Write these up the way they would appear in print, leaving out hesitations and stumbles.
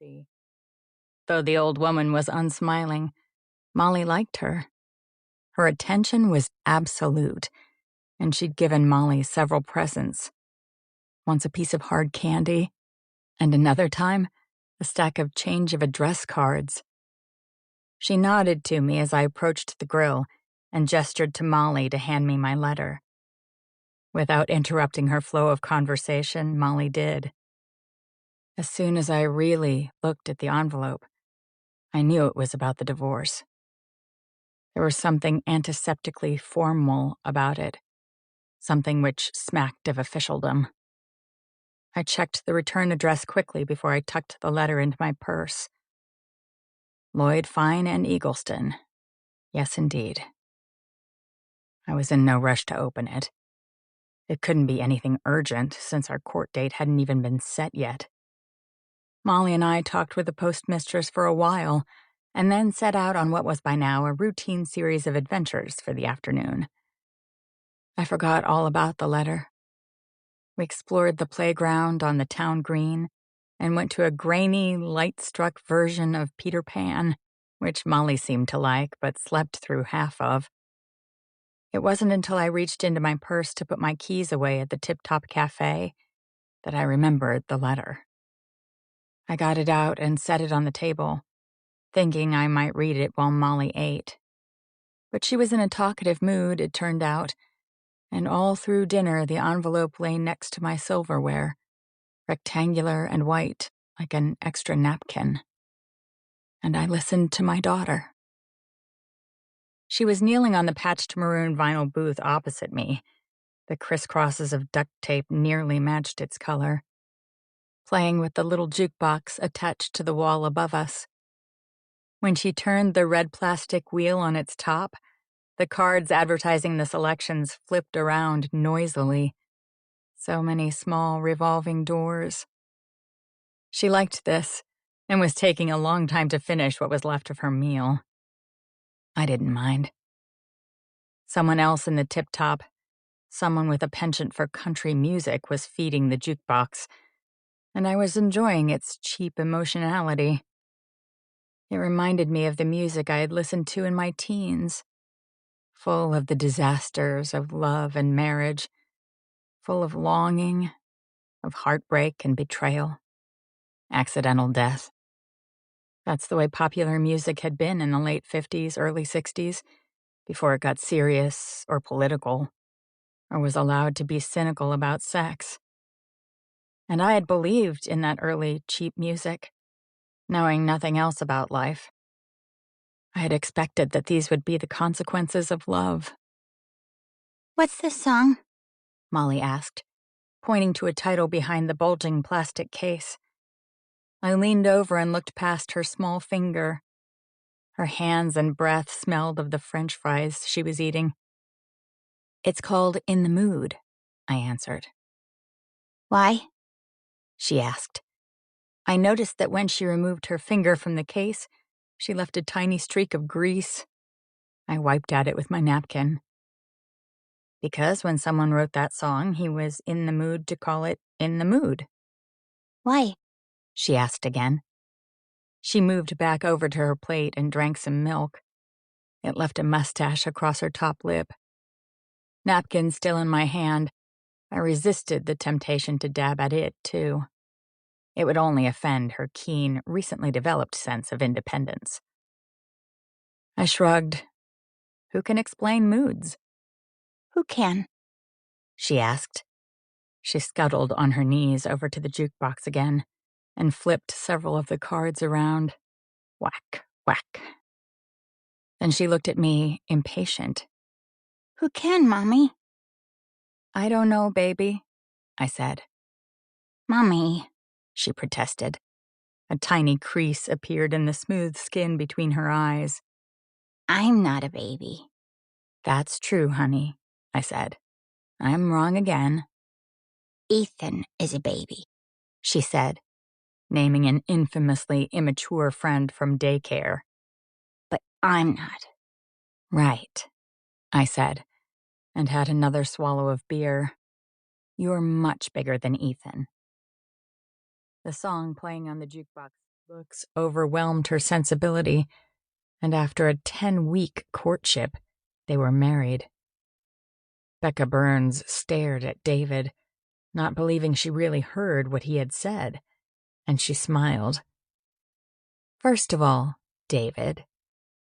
see. Though the old woman was unsmiling, Molly liked her. Her attention was absolute, and she'd given Molly several presents. Once a piece of hard candy, and another time, a stack of change of address cards. She nodded to me as I approached the grill and gestured to Molly to hand me my letter. Without interrupting her flow of conversation, Molly did. As soon as I really looked at the envelope, I knew it was about the divorce. There was something antiseptically formal about it, something which smacked of officialdom. I checked the return address quickly before I tucked the letter into my purse. Lloyd Fine and Eagleston. Yes, indeed. I was in no rush to open it. It couldn't be anything urgent, since our court date hadn't even been set yet. Molly and I talked with the postmistress for a while, and then set out on what was by now a routine series of adventures for the afternoon. I forgot all about the letter. We explored the playground on the town green and went to a grainy, light-struck version of Peter Pan, which Molly seemed to like but slept through half of. It wasn't until I reached into my purse to put my keys away at the Tip Top Cafe that I remembered the letter. I got it out and set it on the table, thinking I might read it while Molly ate. But she was in a talkative mood, it turned out, and all through dinner the envelope lay next to my silverware, rectangular and white, like an extra napkin. And I listened to my daughter. She was kneeling on the patched maroon vinyl booth opposite me. The crisscrosses of duct tape nearly matched its color, playing with the little jukebox attached to the wall above us. When she turned the red plastic wheel on its top, the cards advertising the selections flipped around noisily. So many small revolving doors. She liked this, and was taking a long time to finish what was left of her meal. I didn't mind. Someone else in the Tip Top, someone with a penchant for country music, was feeding the jukebox, and I was enjoying its cheap emotionality. It reminded me of the music I had listened to in my teens, full of the disasters of love and marriage, full of longing, of heartbreak and betrayal, accidental death. That's the way popular music had been in the late 50s, early 60s, before it got serious or political, or was allowed to be cynical about sex. And I had believed in that early, cheap music, knowing nothing else about life. I had expected that these would be the consequences of love. "What's this song?" Molly asked, pointing to a title behind the bulging plastic case. I leaned over and looked past her small finger. Her hands and breath smelled of the French fries she was eating. It's called In the Mood, I answered. "Why?" she asked. I noticed that when she removed her finger from the case, she left a tiny streak of grease. I wiped at it with my napkin. Because when someone wrote that song, he was in the mood to call it In the Mood. "Why?" she asked again. She moved back over to her plate and drank some milk. It left a mustache across her top lip. Napkin still in my hand, I resisted the temptation to dab at it, too. It would only offend her keen, recently developed sense of independence. I shrugged. Who can explain moods? "Who can?" she asked. She scuttled on her knees over to the jukebox again and flipped several of the cards around. Whack, whack. Then she looked at me, impatient. "Who can, Mommy?" I don't know, baby, I said. "Mommy," she protested. A tiny crease appeared in the smooth skin between her eyes. "I'm not a baby." That's true, honey, I said. I'm wrong again. "Ethan is a baby," she said, naming an infamously immature friend from daycare. "But I'm not." Right, I said, and had another swallow of beer. You're much bigger than Ethan. The song playing on the jukebox Looks overwhelmed her sensibility, and after a 10-week courtship, they were married. Becca Burns stared at David, not believing she really heard what he had said, and she smiled. First of all, David,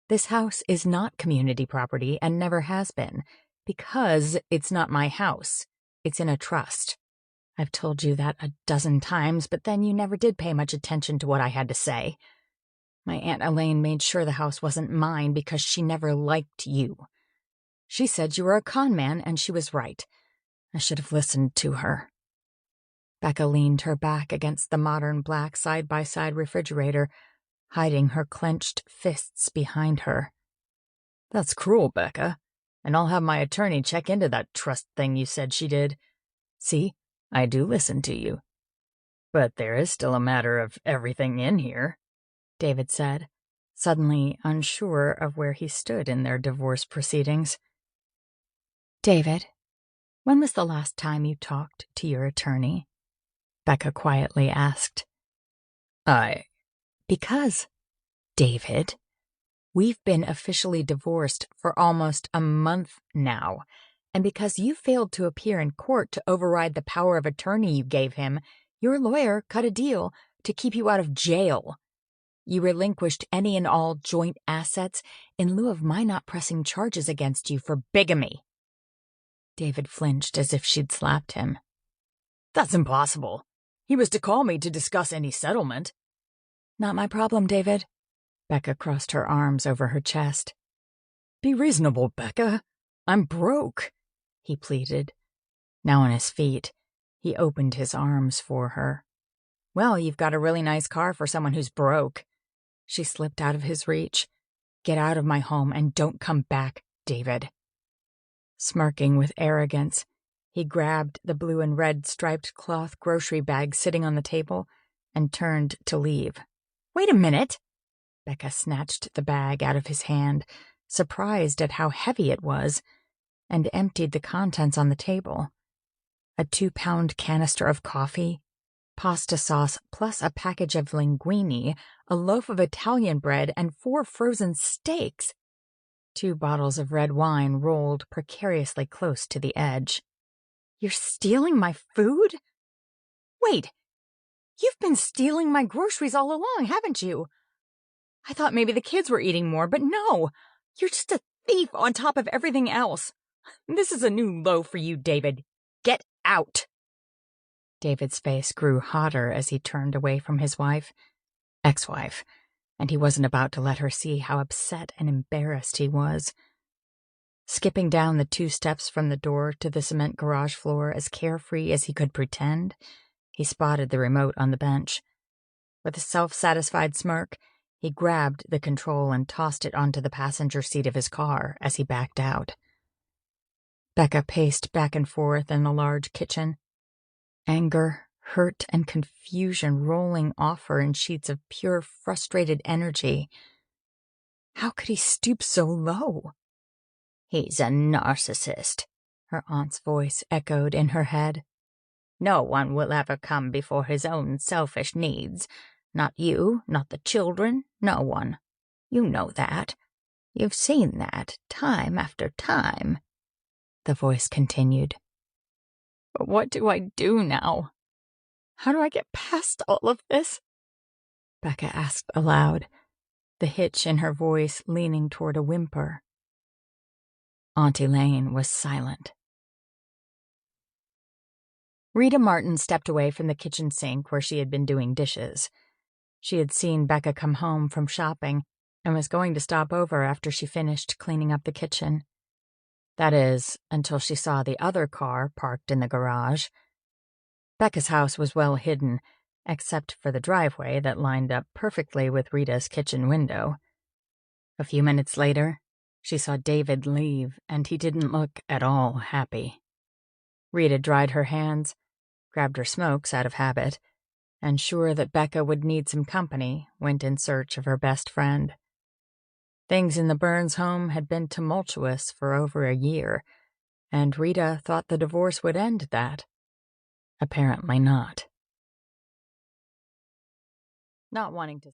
this house is not community property and never has been, because it's not my house. It's in a trust. I've told you that a dozen times, but then you never did pay much attention to what I had to say. My Aunt Elaine made sure the house wasn't mine because she never liked you. She said you were a con man, and she was right. I should have listened to her. Becca leaned her back against the modern black side-by-side refrigerator, hiding her clenched fists behind her. That's cruel, Becca, and I'll have my attorney check into that trust thing you said she did. See, I do listen to you. But there is still a matter of everything in here, David said, suddenly unsure of where he stood in their divorce proceedings. David, when was the last time you talked to your attorney? Becca quietly asked. Because, David, we've been officially divorced for almost a month now, and because you failed to appear in court to override the power of attorney you gave him, your lawyer cut a deal to keep you out of jail. You relinquished any and all joint assets in lieu of my not pressing charges against you for bigamy. David flinched as if she'd slapped him. That's impossible. He was to call me to discuss any settlement. Not my problem, David. Becca crossed her arms over her chest. Be reasonable, Becca. I'm broke, he pleaded. Now on his feet, he opened his arms for her. Well, you've got a really nice car for someone who's broke. She slipped out of his reach. Get out of my home and don't come back, David. Smirking with arrogance, he grabbed the blue and red striped cloth grocery bag sitting on the table and turned to leave. Wait a minute! Becca snatched the bag out of his hand, surprised at how heavy it was, and emptied the contents on the table. A 2-pound canister of coffee, pasta sauce plus a package of linguine, a loaf of Italian bread, and 4 frozen steaks. 2 bottles of red wine rolled precariously close to the edge. You're stealing my food? Wait, you've been stealing my groceries all along, haven't you? I thought maybe the kids were eating more, but no, you're just a thief on top of everything else. This is a new low for you, David. Get out! David's face grew hotter as he turned away from his ex-wife, and he wasn't about to let her see how upset and embarrassed he was. Skipping down the 2 steps from the door to the cement garage floor as carefree as he could pretend, he spotted the remote on the bench. With a self-satisfied smirk, he grabbed the control and tossed it onto the passenger seat of his car as he backed out. Becca paced back and forth in the large kitchen, anger, hurt, and confusion rolling off her in sheets of pure, frustrated energy. How could he stoop so low? He's a narcissist, her aunt's voice echoed in her head. No one will ever come before his own selfish needs. Not you, not the children, no one. You know that. You've seen that time after time. The voice continued. But what do I do now? How do I get past all of this? Becca asked aloud, the hitch in her voice leaning toward a whimper. Aunt Elaine was silent. Rita Martin stepped away from the kitchen sink where she had been doing dishes. She had seen Becca come home from shopping and was going to stop over after she finished cleaning up the kitchen. That is, until she saw the other car parked in the garage. Becca's house was well hidden, except for the driveway that lined up perfectly with Rita's kitchen window. A few minutes later, she saw David leave, and he didn't look at all happy. Rita dried her hands, grabbed her smokes out of habit, and sure that Becca would need some company, went in search of her best friend. Things in the Burns home had been tumultuous for over a year, and Rita thought the divorce would end that. Apparently not. Not wanting to